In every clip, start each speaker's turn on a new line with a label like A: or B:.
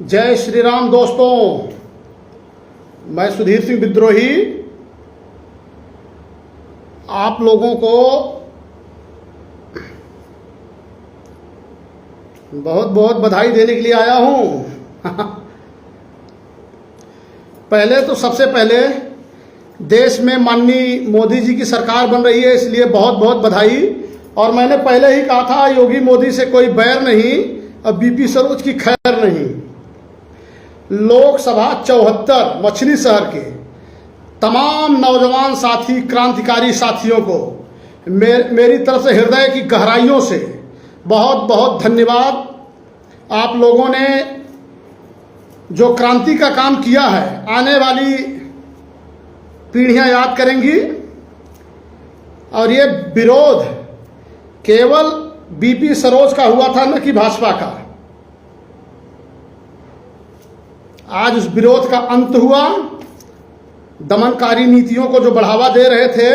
A: जय श्री राम दोस्तों, मैं सुधीर सिंह विद्रोही आप लोगों को बहुत बहुत बधाई देने के लिए आया हूं। पहले तो सबसे पहले देश में माननीय मोदी जी की सरकार बन रही है, इसलिए बहुत बहुत बधाई। और मैंने पहले ही कहा था योगी मोदी से कोई बैर नहीं और बीपी सरोज की खैर नहीं। लोकसभा 74 मछली शहर के तमाम नौजवान साथी, क्रांतिकारी साथियों को मेरी तरफ से हृदय की गहराइयों से बहुत बहुत धन्यवाद। आप लोगों ने जो क्रांति का काम किया है, आने वाली पीढ़ियां याद करेंगी। और ये विरोध केवल बीपी सरोज का हुआ था, न कि भाजपा का। आज उस विरोध का अंत हुआ। दमनकारी नीतियों को जो बढ़ावा दे रहे थे,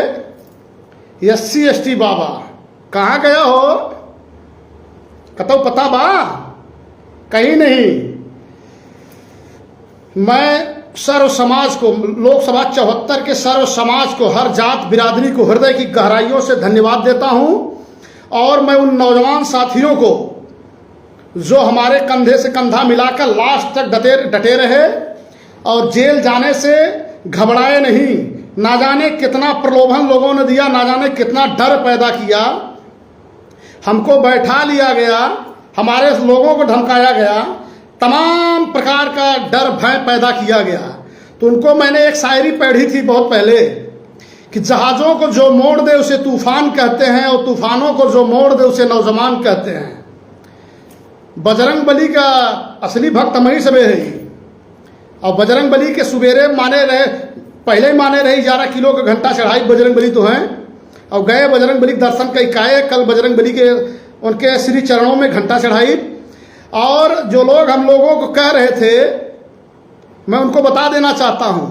A: SC ST बाबा कहाँ गया हो? कतो पता बा? कहीं नहीं। मैं सर्व समाज को, लोकसभा 74 के सर्व समाज को, हर जात बिरादरी को हृदय की गहराइयों से धन्यवाद देता हूं। और मैं उन नौजवान साथियों को जो हमारे कंधे से कंधा मिलाकर लास्ट तक डटे रहे और जेल जाने से घबराए नहीं। ना जाने कितना प्रलोभन लोगों ने दिया, ना जाने कितना डर पैदा किया। हमको बैठा लिया गया, हमारे लोगों को धमकाया गया, तमाम प्रकार का डर भय पैदा किया गया। तो उनको मैंने एक शायरी पढ़ी थी बहुत पहले कि जहाज़ों को जो मोड़ दे उसे तूफान कहते हैं और तूफानों को जो मोड़ दे उसे नौजवान कहते हैं। बजरंग बली का असली भक्त मई सबे है। और बजरंग बली के सुबेरे माने रहे, पहले ही माने रहे 11 किलो का घंटा चढ़ाई बजरंग बली तो हैं। और गए बजरंग बली दर्शन कई काए, कल बजरंग बली के उनके श्री चरणों में घंटा चढ़ाई। और जो लोग हम लोगों को कह रहे थे, मैं उनको बता देना चाहता हूं,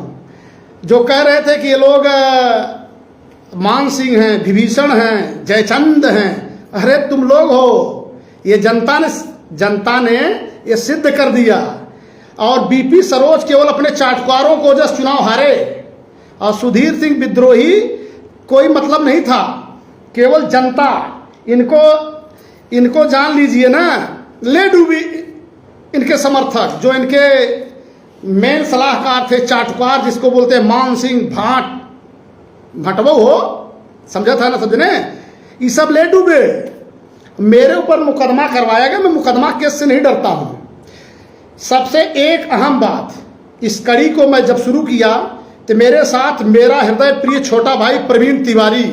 A: जो कह रहे थे कि ये लोग मान सिंह हैं, विभीषण हैं, जयचंद हैं, अरे तुम लोग हो। ये जनता ने ये सिद्ध कर दिया। और बीपी सरोज केवल अपने चाटुकारों को जस चुनाव हारे, और सुधीर सिंह विद्रोही कोई मतलब नहीं था, केवल जनता। इनको जान लीजिए ना, ले डूबी इनके समर्थक, जो इनके मेन सलाहकार थे, चाटुकार जिसको बोलते हैं मान सिंह भटवो हो, समझा था ना समझने। ये सब ले डूबे। मेरे ऊपर मुकदमा करवाया गया, मैं मुकदमा केस से नहीं डरता हूं। सबसे एक अहम बात, इस कड़ी को मैं जब शुरू किया तो मेरे साथ मेरा हृदय प्रिय छोटा भाई प्रवीण तिवारी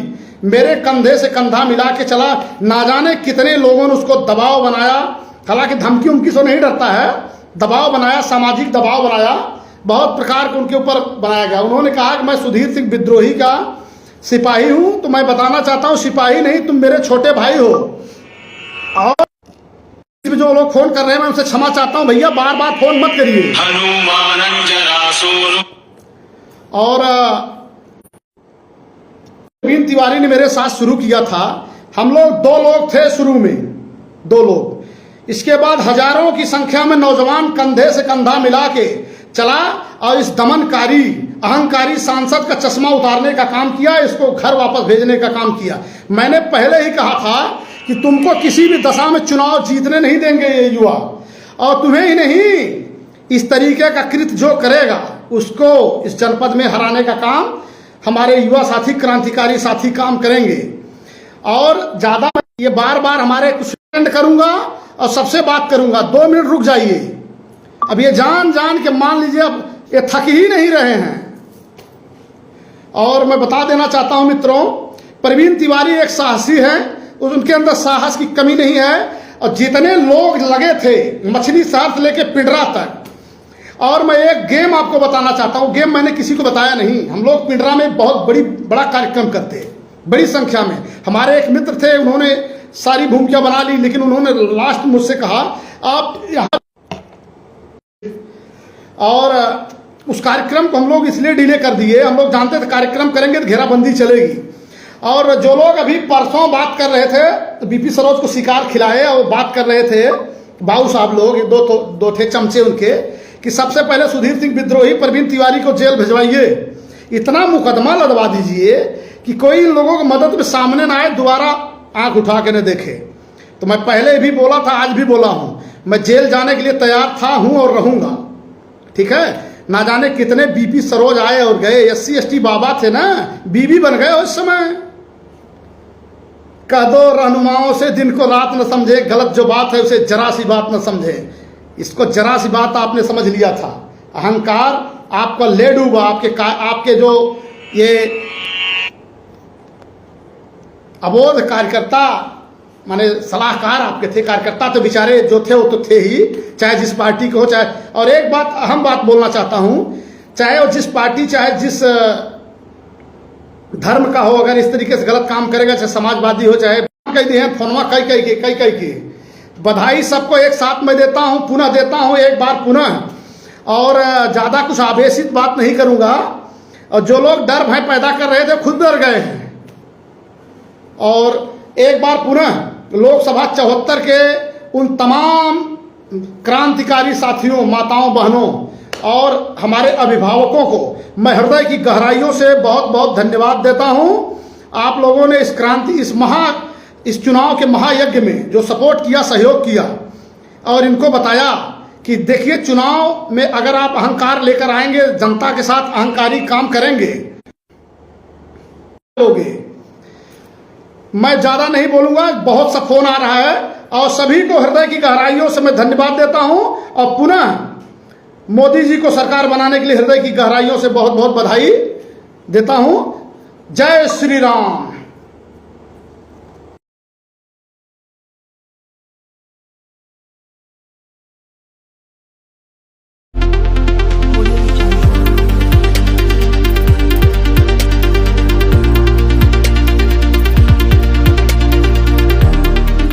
A: मेरे कंधे से कंधा मिला के चला। ना जाने कितने लोगों ने उसको दबाव बनाया, हालांकि धमकी उनकी से नहीं डरता है, दबाव बनाया, सामाजिक दबाव बनाया, बहुत प्रकार के उनके ऊपर बनाया गया। उन्होंने कहा कि मैं सुधीर सिंह विद्रोही का सिपाही हूं। तो मैं बताना चाहता हूं, सिपाही नहीं, तुम मेरे छोटे भाई हो। और जो लोग फोन कर रहे हैं, मैं उनसे क्षमा चाहता हूं, भैया बार बार फोन मत करिए। और प्रवीण तिवारी ने मेरे साथ शुरू किया था। हम लोग 2 लोग थे शुरू में, 2 लोग। इसके बाद हजारों की संख्या में नौजवान कंधे से कंधा मिला के चला और इस दमनकारी अहंकारी सांसद का चश्मा उतारने का काम किया, इसको घर वापस भेजने का काम किया। मैंने पहले ही कहा था कि तुमको किसी भी दशा में चुनाव जीतने नहीं देंगे ये युवा। और तुम्हें ही नहीं, इस तरीके का कृत्य जो करेगा उसको इस जनपद में हराने का काम हमारे युवा साथी, क्रांतिकारी साथी काम करेंगे। और ज्यादा ये बार बार हमारे कुछ करूंगा और सबसे बात करूंगा, 2 मिनट रुक जाइए। अब ये जान के मान लीजिए अब ये थक ही नहीं रहे हैं। और मैं बता देना चाहता हूं मित्रों, प्रवीण तिवारी एक साहसी है, उनके अंदर साहस की कमी नहीं है। और जितने लोग लगे थे मछली शहर से लेके पिंडरा तक। और मैं एक गेम आपको बताना चाहता हूं, गेम मैंने किसी को बताया नहीं। हम लोग पिंडरा में बहुत बड़ा कार्यक्रम करते, बड़ी संख्या में। हमारे एक मित्र थे, उन्होंने सारी भूमिका बना ली, लेकिन उन्होंने लास्ट मुझसे कहा आप यहाँ। और उस कार्यक्रम को हम लोग इसलिए डिले कर दिए, हम लोग जानते थे कार्यक्रम करेंगे तो घेराबंदी चलेगी। और जो लोग अभी परसों बात कर रहे थे, बीपी सरोज को शिकार खिलाए और बात कर रहे थे बाबू साहब लोग, दो थे चमचे उनके, कि सबसे पहले सुधीर सिंह विद्रोही, प्रवीण तिवारी को जेल भिजवाइए, इतना मुकदमा लदवा दीजिए कि कोई इन लोगों की मदद में सामने ना आए, दोबारा आंख उठा के न देखे। तो मैं पहले भी बोला था, आज भी बोला हूं, मैं जेल जाने के लिए तैयार था, हूं और रहूंगा। ठीक है, ना जाने कितने बीपी सरोज आए और गए, SC ST बाबा थे ना, बीबी बन गए उस समय। कह दो रहनुमाओं से दिन को रात न समझे, गलत जो बात है उसे जरा सी बात न समझे। इसको जरा सी बात आपने समझ लिया था। अहंकार आपका ले डूबा, आपके जो ये अबोध कार्यकर्ता माने सलाहकार आपके थे, कार्यकर्ता तो बेचारे जो थे वो तो थे ही, चाहे जिस पार्टी के हो, चाहे। और एक बात, अहम बात बोलना चाहता हूं, चाहे वो जिस पार्टी, चाहे जिस धर्म का हो, अगर इस तरीके से गलत काम करेगा, चाहे समाजवादी हो, चाहे कह दिए हैं फोनवा कई की बधाई सबको एक साथ में देता हूं, पुनः देता हूं, एक बार पुनः। और ज्यादा कुछ आवेशित बात नहीं करूंगा। और जो लोग डर भय पैदा कर रहे थे खुद डर गए हैं। और एक बार पुनः लोकसभा 74 के उन तमाम क्रांतिकारी साथियों, माताओं, बहनों और हमारे अभिभावकों को मैं हृदय की गहराइयों से बहुत बहुत धन्यवाद देता हूं। आप लोगों ने इस चुनाव के महायज्ञ में जो सपोर्ट किया, सहयोग किया, और इनको बताया कि देखिए चुनाव में अगर आप अहंकार लेकर आएंगे, जनता के साथ अहंकारी काम करेंगे, मैं ज्यादा नहीं बोलूंगा, बहुत सा फोन आ रहा है। और सभी को हृदय की गहराइयों से मैं धन्यवाद देता हूं। और पुनः मोदी जी को सरकार बनाने के लिए हृदय की गहराइयों से बहुत बहुत बधाई देता हूं। जय श्री राम।